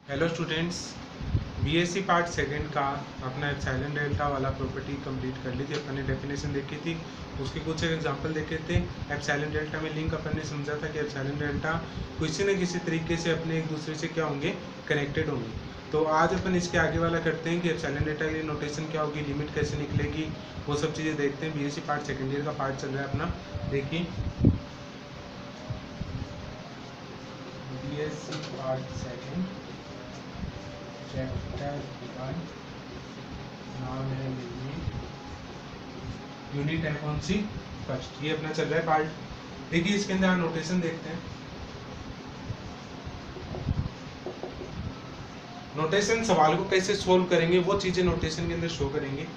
Hello students, BSc part second का अपना epsilon delta वाला प्रॉपर्टी कंप्लीट कर ली थी। अपन ने डेफिनेशन देखी थी, उसके कुछ एग्जांपल देखे थे। एप्सिलॉन डेल्टा में लिंक अपन ने समझा था कि एप्सिलॉन डेल्टा किसी न किसी तरीके से अपने एक दूसरे से क्या होंगे, कनेक्टेड होंगे। तो आज अपन इसके आगे वाला करते हैं कि एप्सिलॉन डेल्टा की नोटेशन क्या होगी, लिमिट कैसे निकलेगी, वो सब चीज़ें देखते हैं। बीएससी पार्ट सेकेंड ईयर का पार्ट चल रहा है अपना, देखिए बीएससी पार्ट सेकेंड चैप्टर 1 नाम है यूनिट है कौन सी, फर्स्ट। ये अपना चल रहा है पार्ट। देखिए इसके अंदर नोटेशन देखते हैं। नोटेशन सवाल को कैसे सोल्व करेंगे वो चीजें नोटेशन के अंदर शो करेंगे।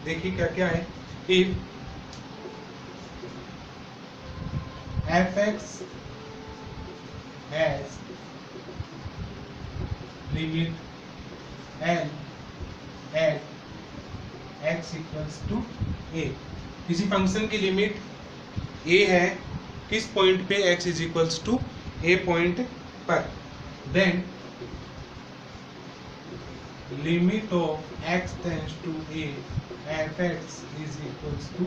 देखिए क्या क्या है। If fx has limit l at x equals to a, किसी फंक्शन की लिमिट a है किस पॉइंट पे, x is equals to a पॉइंट पर, then limit of x tends to a fx is equals to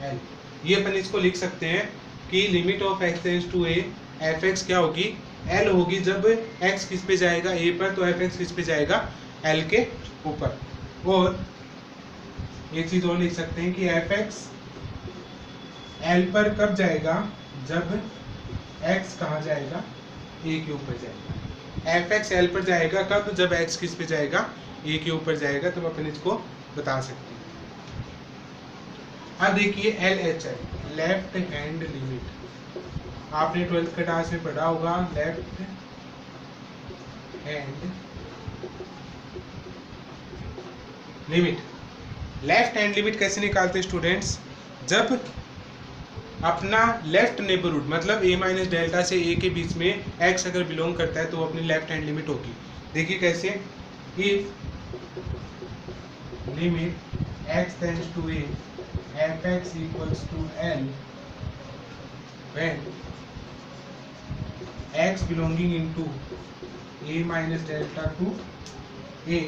l। ये अपन इसको लिख सकते हैं कि limit of x tends to a fx क्या होगी, l होगी। जब x किस पे जाएगा, a पर, तो fx किस पे जाएगा, l के ऊपर। और एक चीज और लिख सकते हैं कि fx l पर कब जाएगा, जब x कहाँ जाएगा, a के ऊपर जाएगा। fx l पर जाएगा कब, जब x किस पे जाएगा, a के ऊपर जाएगा। तब अपन इसको बता सकते हैं। अब देखिए LHL, लेफ्ट हैंड लिमिट, आपने 12th के क्लास में पढ़ा होगा। Left hand limit, left hand limit कैसे निकालते हैं स्टूडेंट्स, जब अपना लेफ्ट नेबरहुड मतलब a माइनस डेल्टा से a के बीच में x अगर बिलोंग करता है तो वो अपनी लेफ्ट हैंड लिमिट होगी। देखिए कैसे, if limit x tends to a fx equals to l when x belonging into a minus delta to a,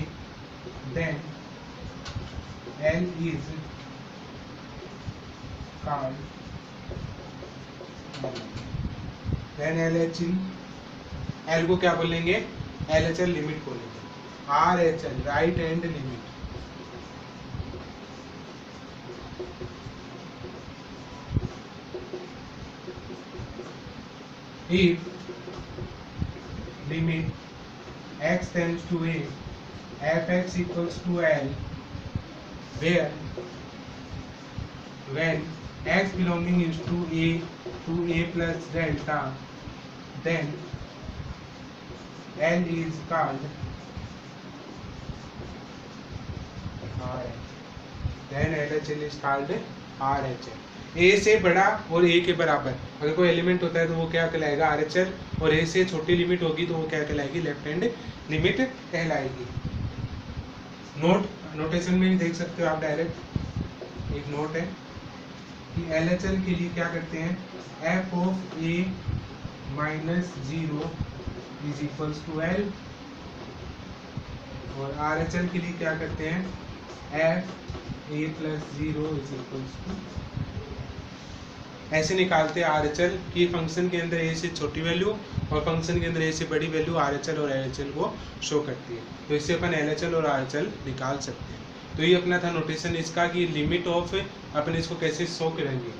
then l is called, then LHL, l को क्या बोलेंगे, LHL लिमिट बोलेंगे। RHL, right hand limit, if limit x tends to a fx equals to l where when x belonging is to a plus delta, then l is called RH, then LHL is called RHL। a से बड़ा और a के बराबर अगर कोई element होता है तो वो क्या कहलाएगा, RHL, और a से छोटी लिमिट होगी तो वो क्या कहलाएगी, लेफ्ट हैंड लिमिट कहलाएगी। नोटेशन में भी देख सकते हो आप, डायरेक्ट एक नोट है कि LHL के लिए क्या करते हैं, f of a minus 0 is equals to l, और RHL के लिए क्या करते हैं, f a plus 0 is equals to, ऐसे निकालते हैं RHL की फंक्शन के अंदर a से छोटी वैल्यू और फंक्शन के अंदर a से बड़ी वैल्यू RHL और LHL को शो करती है। तो इससे अपन LHL और RHL निकाल सकते हैं। तो ये अपना था नोटेशन इसका कि लिमिट ऑफ, अपन इसको कैसे शो करेंगे,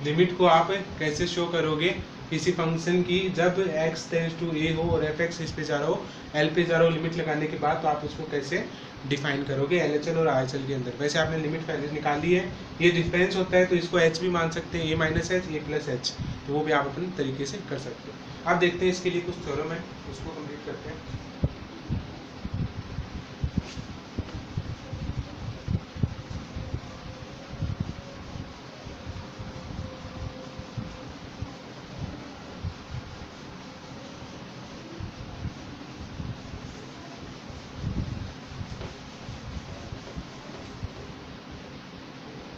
लिमिट को आप कैसे शो करोगे किसी फंक्शन की, जब x टेंड्स टू a हो और fx इस पे जा रहा हो, l पे जा रहा हो, लिमिट लगाने के बाद तो आप उसको कैसे डिफाइन करोगे LHL और RHL के अंदर। वैसे आपने लिमिट पहले निकाली है, ये डिफरेंस होता है तो इसको h भी मान सकते हैं, a minus H, a plus H, तो वो भी आप अपने तरीके से कर सकते हो। अब देखते हैं इसके लिए कुछ थ्योरम है, उसको कंप्लीट करते हैं।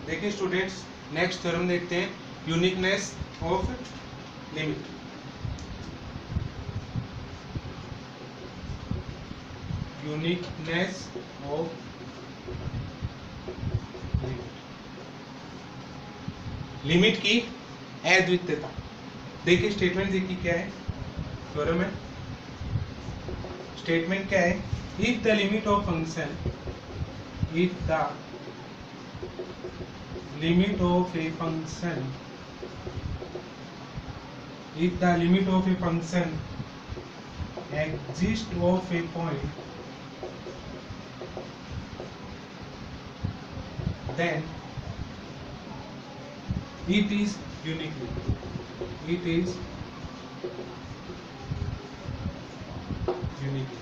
देखिए स्टूडेंट्स, नेक्स्ट थ्योरम देखते हैं, uniqueness of limit. Uniqueness of limit की अद्वितीयता। देखिए स्टेटमेंट देखिए क्या है थ्योरम में। स्टेटमेंट क्या है, if the limit of function, if the limit of a function, if the limit of a function exists of a point, then it is uniquely, it is uniquely।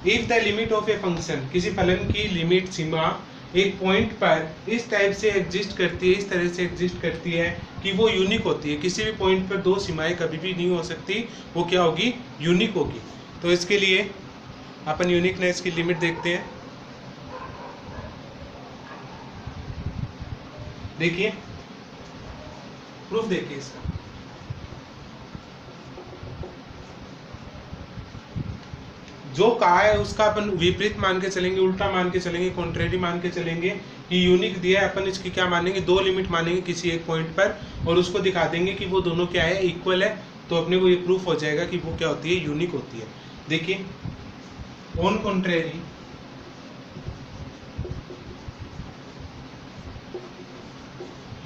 if the limit of a function, किसी फलन की limit सीमा एक point पर इस type से exist करती है, इस तरह से एग्जिस्ट करती है कि वो यूनिक होती है। किसी भी पॉइंट पर दो सीमाएं कभी भी नहीं हो सकती, वो क्या होगी, यूनिक होगी। तो इसके लिए अपन यूनिकनेस की लिमिट देखते हैं। देखिए प्रूफ देखिए इसका। जो कहा है उसका अपन विपरीत मान के चलेंगे, उल्टा मान के चलेंगे, कॉन्ट्रेरी मान के चलेंगे कि यूनिक दिया है, अपन इसकी क्या मानेंगे, दो लिमिट मानेंगे किसी एक पॉइंट पर और उसको दिखा देंगे कि वो दोनों क्या है, इक्वल है। तो अपने को ये प्रूफ हो जाएगा कि वो क्या होती है, यूनिक होती है। देखिए on contrary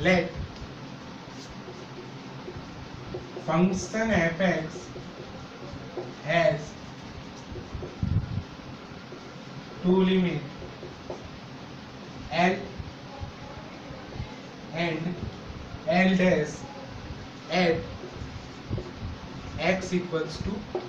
let function f(x) has two limit L and L dash at x equals to a।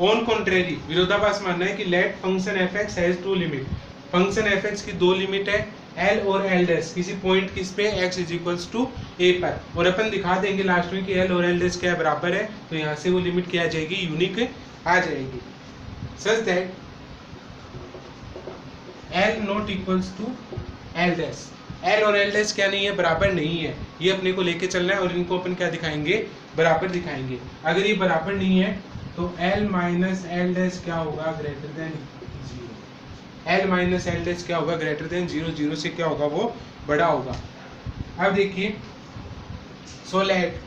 On contrary विरोधाभास मानना है कि let function f(x) has two limit, function f(x) की दो लिमिट है L और L डैश, किसी point किस पे x is equals to a पर, और अपन दिखा देंगे लास्ट में कि L और L डैश क्या है, बराबर है। तो यहाँ से वो लिमिट क्या आ जाएगी, यूनिक आ जाएगी। Such that L not equals to L dash, L और L डैश क्या नहीं है, बराबर नहीं है। ये अपने को लेके चलना है और इनको अपन क्या दिखाएंगे, बराबर दिखाएंगे। अगर ये बराबर नहीं है तो L माइनस L डैश क्या होगा, greater than 0। L minus L dash क्या होगा, ग्रेटर देन 0, 0 से क्या होगा, वो बड़ा होगा। अब देखिए सो लेट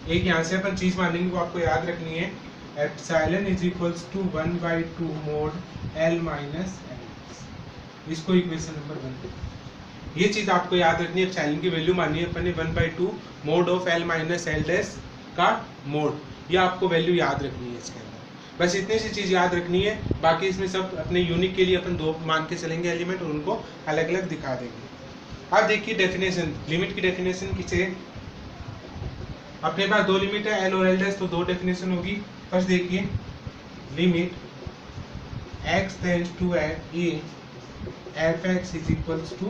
एक यहाँ से अपन चीज मानेंगे, वो आपको याद रखनी है, epsilon is equals to 1/2 mod L minus L। इसको इक्वेशन नंबर 1, ये चीज आपको याद रखनी है। एप्सिलॉन की वैल्यू मानी है अपन ने 1/2 mode of L minus L dash का मोड, ये आपको वैल्यू याद रखनी है इसके अंदर। बस इतनी सी चीज याद रखनी है, बाकी इसमें सब अपने यूनिक के लिए अपन दो मान के चलेंगे एलिमेंट और उनको अलग अलग दिखा देंगे। अब देखिए डेफिनेशन, लिमिट की डेफिनेशन किसे, अपने पास दो लिमिट है L और L डैश, तो दो डेफिनेशन होगी। फर्स्ट देखिए limit x tends to a f(x) is equals to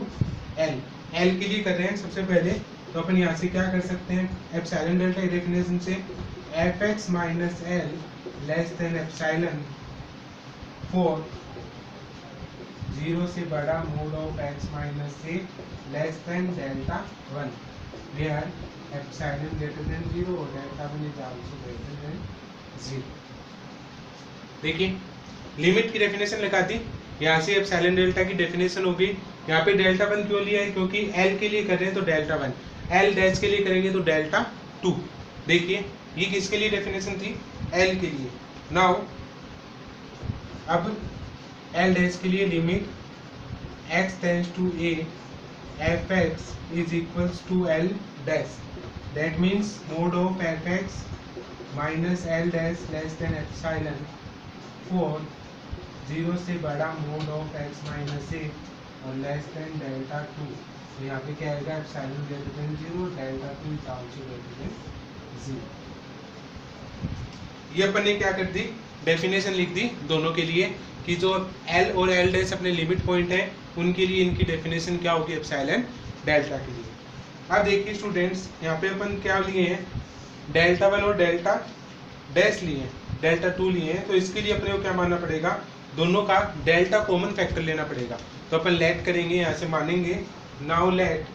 L। L के लिए कर रहे हैं सबसे पहले, तो अपन यहाँ से क्या कर सकते हैं, एप्सिलॉन डेल्टा डेफिनेशन से f(x) minus L less than epsilon for 0 से बड़ा mod of x minus a less than delta 1 where epsilon greater than 0 और delta 1 is also greater than 0। देखिए लिमिट की डेफिनेशन लगा दी, यहाँ से एप्सिलॉन डेल्टा की डेफिनेशन हो गई। यहाँ पे डेल्टा 1 क्यों लिया है, क्योंकि L के लिए कर रहे हैं तो डेल्टा 1, L डैश के लिए करेंगे तो डेल्टा 2। देखिए ये किसके लिए डेफिनेशन थी, L के लिए। नाउ अब L डैश के लिए limit x tends to a f(x) is equals to L dash, that means mod of f(x) minus L dash less than epsilon for 0 से बड़ा mod of x minus a और less than delta 2। तो यहाँ पे क्या आएगा, epsilon greater than 0, delta 2 is also greater than 0। ये अपन ने क्या कर दी, डेफिनेशन लिख दी दोनों के लिए कि जो L और L डैश अपने लिमिट पॉइंट है उनके लिए इनकी डेफिनेशन क्या होगी, एप्सिलॉन डेल्टा के लिए। अब देखिए स्टूडेंट्स यहाँ पे अपन क्या लिए हैं, डेल्टा 1 और डेल्टा डैश लिए हैं, डेल्टा 2 लिए हैं। तो इसके लिए अपने को क्या मानना पड़ेगा, दोनों का डेल्टा कॉमन फैक्टर लेना पड़ेगा। तो अपन लेट करेंगे, यहाँ से मानेंगे now let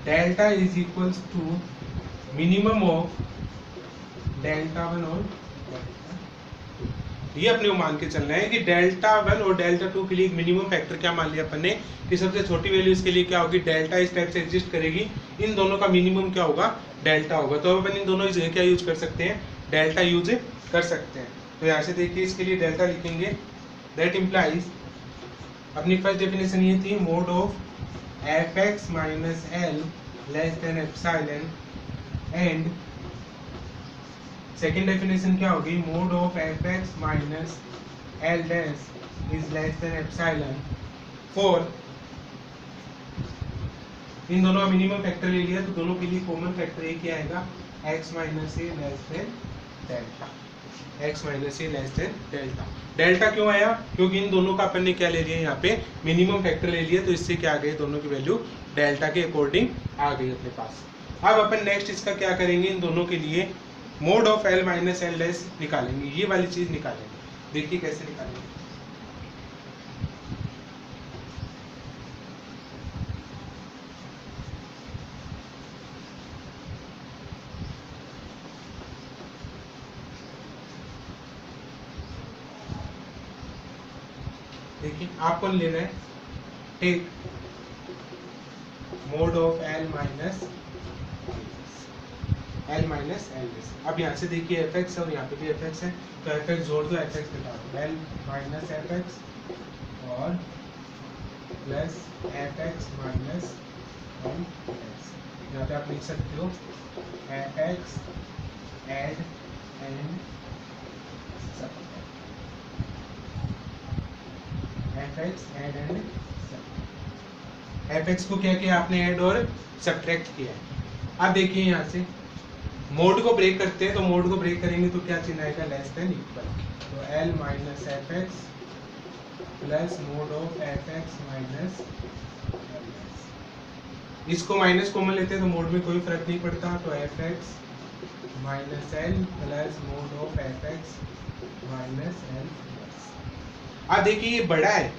delta is equals to minimum of delta one और ये अपने को मान के चलना है कि डेल्टा वन और डेल्टा टू के लिए एक मिनिमम फैक्टर क्या मान लिया अपन ने कि सबसे छोटी वैल्यू इसके लिए क्या होगी, डेल्टा इस टाइप से एग्जिस्ट करेगी, इन दोनों का मिनिमम क्या होगा, डेल्टा होगा। तो अपन इन दोनों की जगह क्या यूज कर सकते हैं, डेल्टा यूज कर सकते हैं। तो यहाँ से देखिए इसके लिए डेल्टा लिखेंगे, दैट इम्प्लाइज, अपनी फर्स्ट डेफिनेशन ये थी, mod of f x minus l less than epsilon, and second definition क्या होगी, mod of f x minus L dash is less than epsilon. For, इन दोनों का मिनिमम फैक्टर ले लिया तो दोनों के लिए कॉमन फैक्टर एक ही आएगा, x minus a less than delta, x minus a less than delta. Delta क्यों आया, क्योंकि इन दोनों का अपन ने क्या ले लिया, यहाँ पे मिनिमम फैक्टर ले लिया, तो इससे क्या आ गई, दोनों की वैल्यू डेल्टा के अकॉर्डिंग आ गई अपने पास। अब अपन नेक्स्ट इसका क्या करेंगे, इन दोनों के लिए mode of L minus L dash निकालेंगे, ये वाली चीज निकालेंगे। देखिए कैसे निकालेंगे। देखिए आपको लेना है, take mod of L minus L dash. अब यहाँ से देखिए एफ एक्स है और यहाँ पे भी एफ एक्स है, तो एफ एक्स जोड़ दो, एफ एक्स घटा दो, एल माइनस एफ एक्स और plus F x minus L dash. यहाँ पे आप लिख सकते हो F X add and F X add and F X को क्या किया आपने, ऐड और सब्ट्रैक्ट किया है। अब देखिए यहाँ से मोड को ब्रेक करते हैं, तो मोड को ब्रेक करेंगे तो क्या चिन्ह आएगा, लेस देन इक्वल, तो L minus F x plus mode of f x minus L dash. इसको माइनस कॉमन लेते हैं तो मोड में कोई फर्क नहीं पड़ता, तो F x minus L plus mode of f x minus L dash. अब देखिए ये बड़ा है,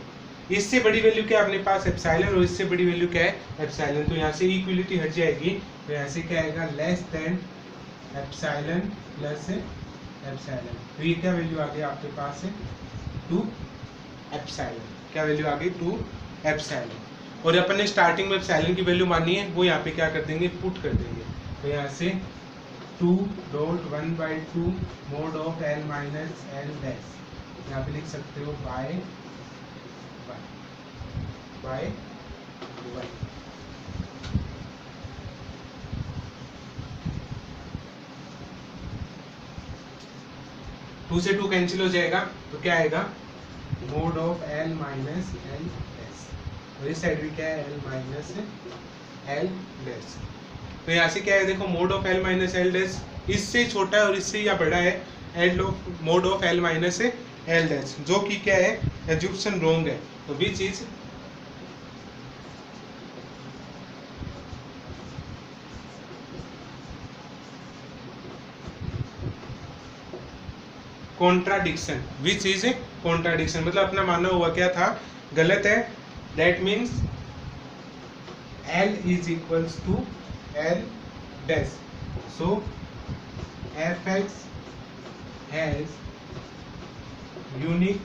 इससे बड़ी वैल्यू क्या है अपने पास, एप्सिलॉन, और इससे बड़ी वैल्यू क्या है, एप्सिलॉन, तो यहाँ से इक्वलिटी हट जाएगी, तो यहाँ से क्या आएगा, less than epsilon plus epsilon. तो ये क्या वैल्यू आ गई आपके पास है, 2 एप्सिलॉन। क्या वैल्यू आ गई, 2 एप्सिलॉन। और अपन ने स्टार्टिंग में एप्सिलॉन की वैल्यू मानी है, वो यहाँ पे क्या कर देंगे, पुट कर देंगे, तो यहाँ से 2.1/2 mode of L minus L dash, यहाँ पे लिख सकते हो बाय 2 से 2 कैंसिल हो जाएगा, तो क्या आएगा, mode of L minus L dash, और इस साइड भी क्या है, एल माइनस एल डैश। तो यहाँ से क्या है, देखो mode of L minus L dash इससे छोटा है और इससे या बड़ा है, L mode of L minus L dash, जो कि क्या है, एज्यूप्शन रॉन्ग है, तो which is contradiction, which is a contradiction, मतलब अपना मानना हुआ क्या था, गलत है, that means L is equals to L dash, so fx has unique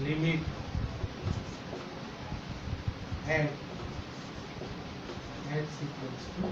limit at x equals to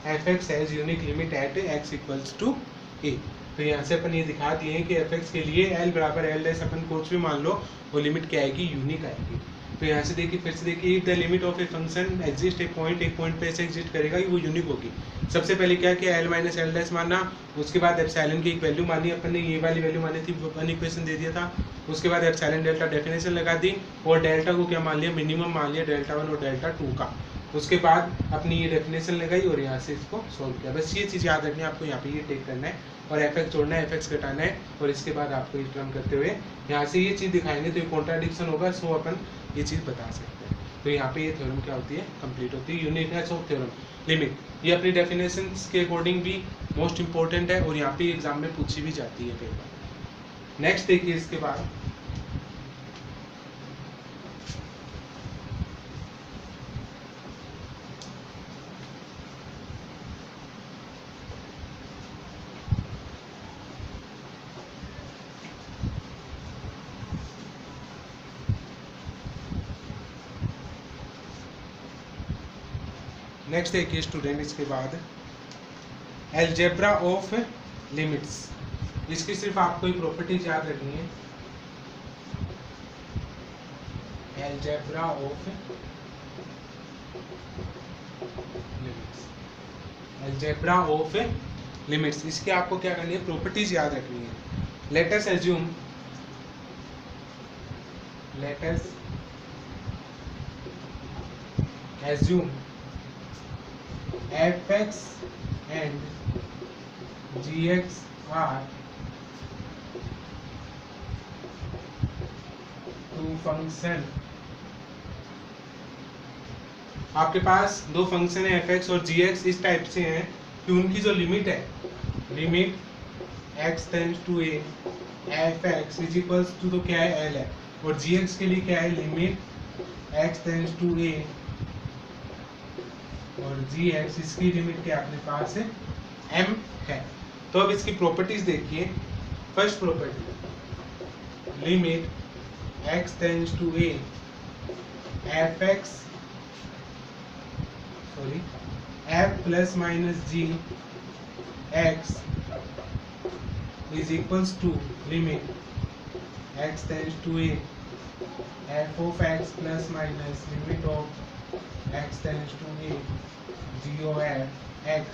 fx has unique limit at x equals to a। तो यहाँ से अपन ये दिखा दिए हैं कि fx के लिए l बराबर l डैश अपन कुछ भी मान लो, वो लिमिट क्या आएगी, यूनिक आएगी। तो यहाँ से देखिए, फिर से देखिए, if the limit of a function exist एक पॉइंट पे ऐसे एग्जिस्ट करेगा कि वो यूनिक होगी। सबसे पहले क्या किया, l माइनस एल डैश माना, उसके बाद एप्सिलॉन की एक वैल्यू मानी, अपन ने ये वाली वैल्यू मानी थी, अपन इक्वेशन दे दिया था, उसके बाद एप्सिलॉन डेल्टा डेफिनेशन लगा दी, और डेल्टा को क्या मान लिया, मिनिमम मान लिया डेल्टा 1 और डेल्टा 2 का, उसके बाद अपनी ये डेफिनेशन लगाई और यहाँ से इसको सॉल्व किया। बस ये चीज़ याद रखनी है आपको, यहाँ पे ये टेक करना है और एफ एक्स जोड़ना है, एफ एक्स घटाना है, और इसके बाद आपको ये टर्म करते हुए यहाँ से ये चीज़ दिखाएंगे तो ये कॉन्ट्राडिक्शन होगा, सो अपन ये चीज़ बता सकते हैं। तो यहाँ पे ये थ्योरम क्या होती है, कंप्लीट होती है, यूनिकनेस ऑफ थ्योरम लिमिट। ये अपनी डेफिनेशंस के अकॉर्डिंग भी मोस्ट इंपॉर्टेंट है और यहाँ पे एग्जाम में पूछी भी जाती है कई बार। नेक्स्ट देखिए, इसके बाद नेक्स्ट देखिए स्टूडेंट, इसके बाद अलजेब्रा ऑफ लिमिट्स। इसकी सिर्फ आपको एक प्रॉपर्टीज याद रखनी है, algebra of limits, algebra of limits. इसकी आपको क्या करनी है, प्रॉपर्टीज याद रखनी है। Let us assume, let us assume fx and gx are two function। आपके पास दो फंक्शन है fx और gx, इस टाइप से हैं कि उनकी जो लिमिट है, limit x tends to a fx is equals to, तो क्या है, l है, और gx के लिए क्या है, limit x tends to a और gx, इसकी लिमिट क्या अपने पास है, m है। तो अब इसकी प्रॉपर्टीज देखिए। First property, limit x tends to a fx f plus minus g x is equals to limit x tends to a f of x plus minus limit of x tends to a g of x।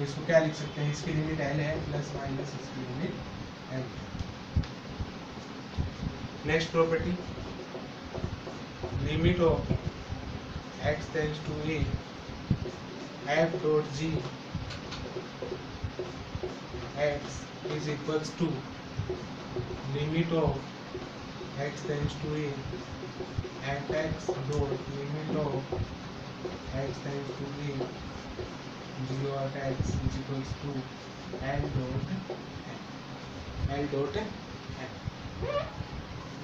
इसको क्या लिख सकते हैं, इसकी limit l है plus minus इसकी limit l। Next property, limit of x tends to a f dot g x is equals to limit of x tends to a fx dot limit of x tends to a g of x is equals to l dot n।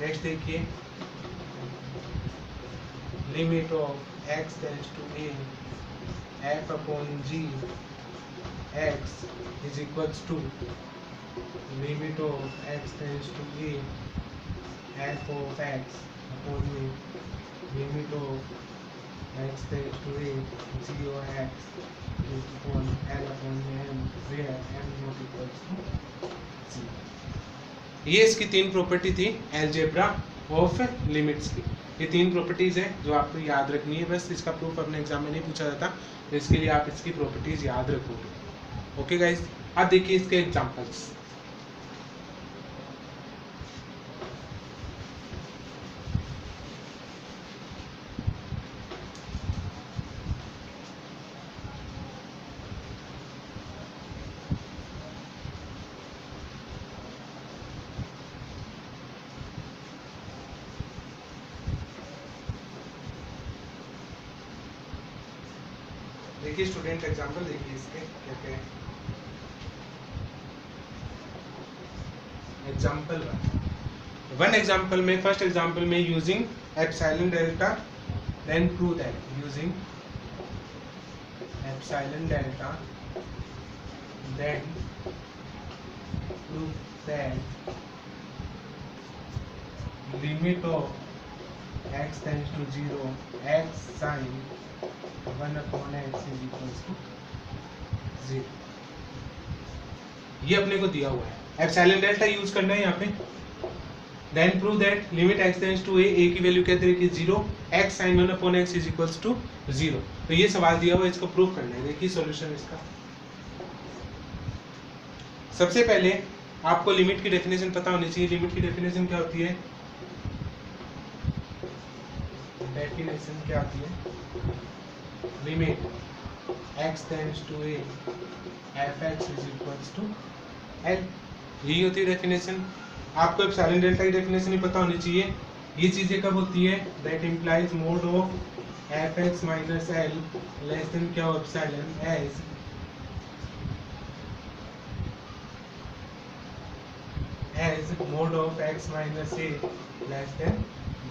Next देखिए, लिमिट of x tends to a f upon g x is equals to limit of x tends to a f of x upon a limit of x tends to a g of x is upon l upon m where m not equals to 0। ये इसकी तीन property थी algebra of limits की। ये तीन properties है जो आपको याद रखनी है, बस इसका प्रूफ अपने एग्जाम में नहीं पूछा जाता, तो इसके लिए आप इसकी प्रॉपर्टीज याद रखोगे। ओके गाइस, अब देखिए इसके एग्जांपल्स। देखिए स्टूडेंट, एग्जांपल देखिए इसके क्या क्या है। एग्जांपल वन एग्जांपल में, फर्स्ट एग्जांपल में using epsilon delta then prove that, using epsilon delta then prove that limit of x tends to 0 x sin 1 upon x is equals to 0। ये अपने को दिया हुआ है, एप्सिलॉन डेल्टा यूज करना है यहाँ पे। Then prove that limit x tends to a की वैल्यू क्या तरीके 0 x sin 1 upon x is equals to 0। तो ये सवाल दिया हुआ है, इसको प्रूव करना है। देखिए सॉल्यूशन इसका, सबसे पहले आपको लिमिट की डेफिनेशन पता होनी चाहिए। लिमिट की डेफिनेशन क्या होती है, डेफिनेशन क्या होती है, limit x tends to a fx is equals to l। यही होती है डेफिनेशन। आपको एप्सिलॉन डेल्टा की डेफिनेशन ही पता होनी चाहिए। ये चीजें कब होती है, that implies mod of fx minus l less than क्या हो, epsilon as mod of x minus a less than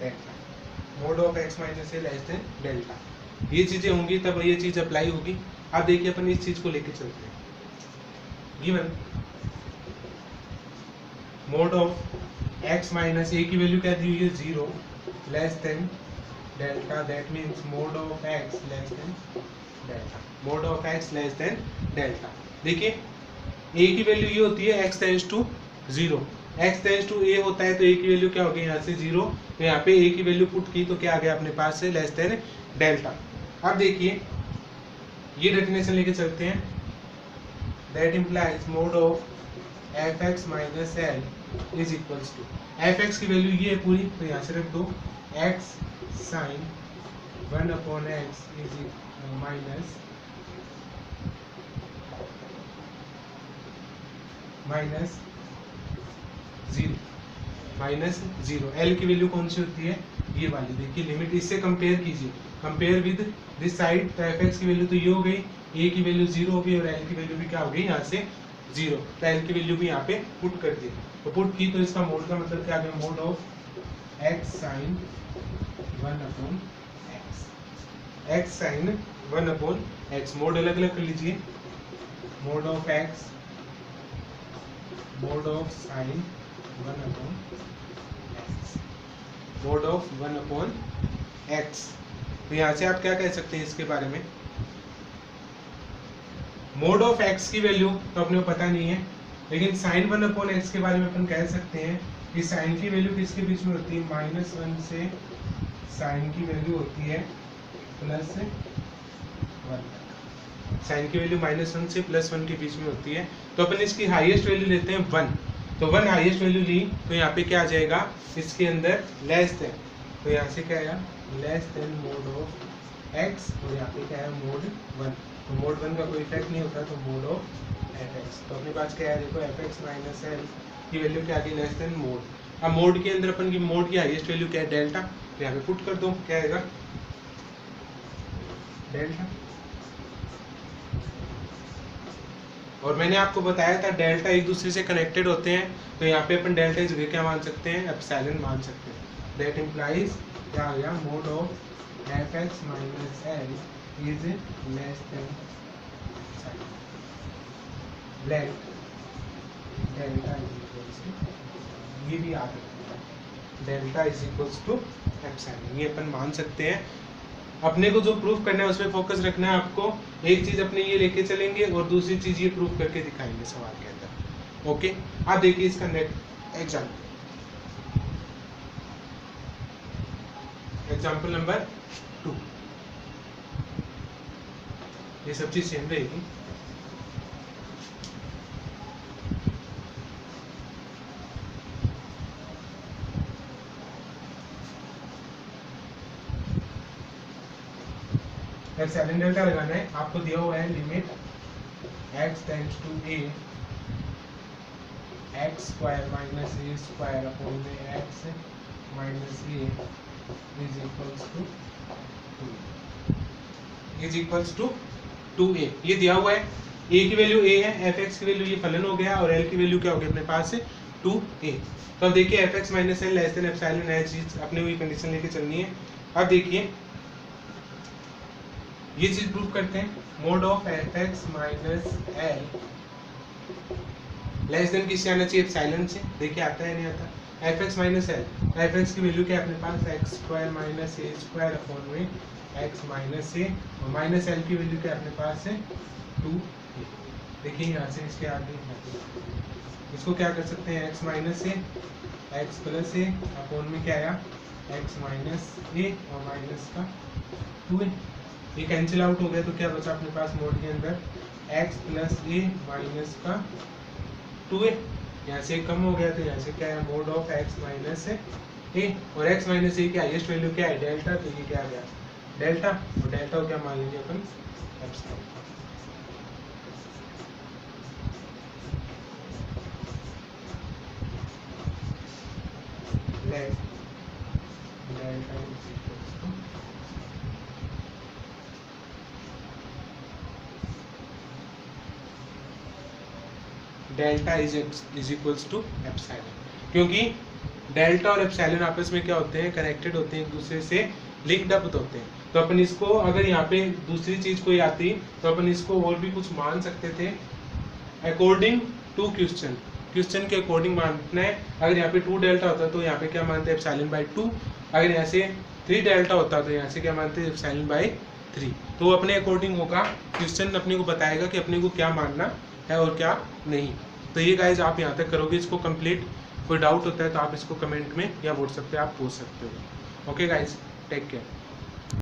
delta, mod of x minus a less than delta. ये चीजें होंगी तब ये चीज अप्लाई होगी। अब देखिए अपन इस चीज को लेके चलते हैं। Given mod of x minus a की वैल्यू क्या दी हुई है 0 less than delta, that means mod of X less than delta, mod of X less than delta. देखिए ए की वैल्यू ये होती है x tends to 0, x tends to a होता है तो a की वैल्यू क्या होगी यहाँ से 0, तो यहाँ पे a की वैल्यू पुट की तो क्या आ गया अपने पास से लेस देन डेल्टा। अब देखिए ये डेफिनेशन लेके चलते हैं, that implies mod of fx minus l is equals to, fx की वैल्यू ये है पूरी तो यहाँ से रख दो x sine 1/x is minus zero. L की वैल्यू कौन सी होती है, ये वाली। देखिए लिमिट इससे कंपेयर कीजिए, कंपेयर विद दिस साइड, तो एफ एक्स की वैल्यू तो ये हो गई, ए की वैल्यू 0 हो गई और एल की वैल्यू भी क्या हो गई यहाँ से 0, तो एल की वैल्यू भी यहाँ पे पुट कर दी, तो पुट की तो इसका मोड का मतलब क्या आ गया, mod of X sine 1/x, X sine 1/x, mod अलग अलग कर लीजिए, mod of X mod of sine 1/x, mod of 1/x। तो यहाँ से आप क्या कह सकते हैं इसके बारे में, मोड ऑफ x की वैल्यू तो अपने को पता नहीं है, लेकिन साइन 1/x के बारे में अपन कह सकते हैं कि साइन की वैल्यू किसके बीच में होती है, -1 से साइन की वैल्यू होती है +1, साइन की वैल्यू -1 से +1 के बीच में होती है। तो अपन इसकी हाईएस्ट वैल्यू लेते हैं 1, तो 1 हाईएस्ट वैल्यू ली तो यहाँ पे क्या आ जाएगा इसके अंदर लेस देन, तो यहाँ से क्या आया less than mode of x, और यहाँ पे क्या है मोड 1, तो मोड 1 का कोई इफेक्ट नहीं होता, तो मोड ऑफ fx, तो अपने पास क्या है देखो fx माइनस l की वैल्यू क्या आ गई लेस देन मोड। अब मोड के अंदर अपन की मोड की हाईएस्ट वैल्यू क्या है डेल्टा, तो यहाँ पे पुट कर दो क्या आएगा डेल्टा, और मैंने आपको बताया था डेल्टा एक दूसरे से कनेक्टेड होते हैं, तो यहाँ पे अपन डेल्टा की जगह क्या मान सकते हैं एप्सिलॉन मान सकते हैं, दैट इम्प्लाइज क्या आ गया mod of fx minus l is less than let delta is equals to, ये भी आ गया delta is equals to epsilon, ये अपन मान सकते हैं। अपने को जो प्रूफ करना है उसमें फोकस रखना है आपको, एक चीज अपने ये लेके चलेंगे और दूसरी चीज ये प्रूफ करके दिखाएंगे सवाल के अंदर। ओके, आप देखिए इसका नेक्स्ट एग्जाम्पल नंबर 2, ये सब चीज सेम रहेगी। एप्सिलॉन डेल्टा लगाना है, आपको दिया हुआ है limit x tends to a x square minus a square upon में x minus a is equals to 2a, ये दिया हुआ है, a की वैल्यू a है, fx की वैल्यू ये फलन हो गया और l की वैल्यू क्या हो गई अपने पास से 2a। तो अब देखिए fx minus l less than epsilon है, चीज अपने हुई कंडीशन लेके चलनी है। अब देखिए ये चीज प्रूफ करते हैं, mode of fx minus l less then किससे आना चाहिए एप्सिलॉन से, देखिए आता है नहीं आता, fx माइनस l, fx की वैल्यू क्या है अपने पास x square minus a square upon में x माइनस a, और माइनस l की वैल्यू क्या है अपने पास है 2a। देखिए यहाँ से इसके आगे इसको क्या कर सकते हैं x minus a x plus a upon में क्या आया x माइनस a और माइनस का 2a, ये कैंसिल आउट हो गया तो क्या बचा अपने पास मोड के अंदर x प्लस a माइनस का 2a, यहाँ से कम हो गया तो यहाँ से क्या है mode of x minus a, और x माइनस a की हाईएस्ट वैल्यू क्या है डेल्टा, तो ये क्या आ गया डेल्टा, और डेल्टा को क्या मान लेंगे अपन epsilon. Let delta is equals to delta is equals to epsilon, क्योंकि डेल्टा और एप्सिलॉन आपस में क्या होते हैं कनेक्टेड होते हैं, एक दूसरे से लिंक्ड अप होते हैं। तो अपन इसको अगर यहाँ पे दूसरी चीज कोई आती तो अपन इसको और भी कुछ मान सकते थे अकॉर्डिंग टू क्वेश्चन के अकॉर्डिंग मानना है। अगर यहाँ पे 2 डेल्टा होता तो यहाँ पे क्या मानते हैं एप्सिलॉन बाई 2, अगर यहाँ से 3 डेल्टा होता तो यहाँ से क्या मानते हैं एप्सिलॉन बाई 3। तो अपने अकॉर्डिंग होगा, क्वेश्चन अपने को बताएगा कि अपने को क्या मानना है और क्या नहीं। तो ये गाइज आप यहाँ तक करोगे इसको कंप्लीट। कोई डाउट होता है तो आप इसको कमेंट में या व्हाट्सएप पे आप पूछ सकते हो। Okay guys, take care.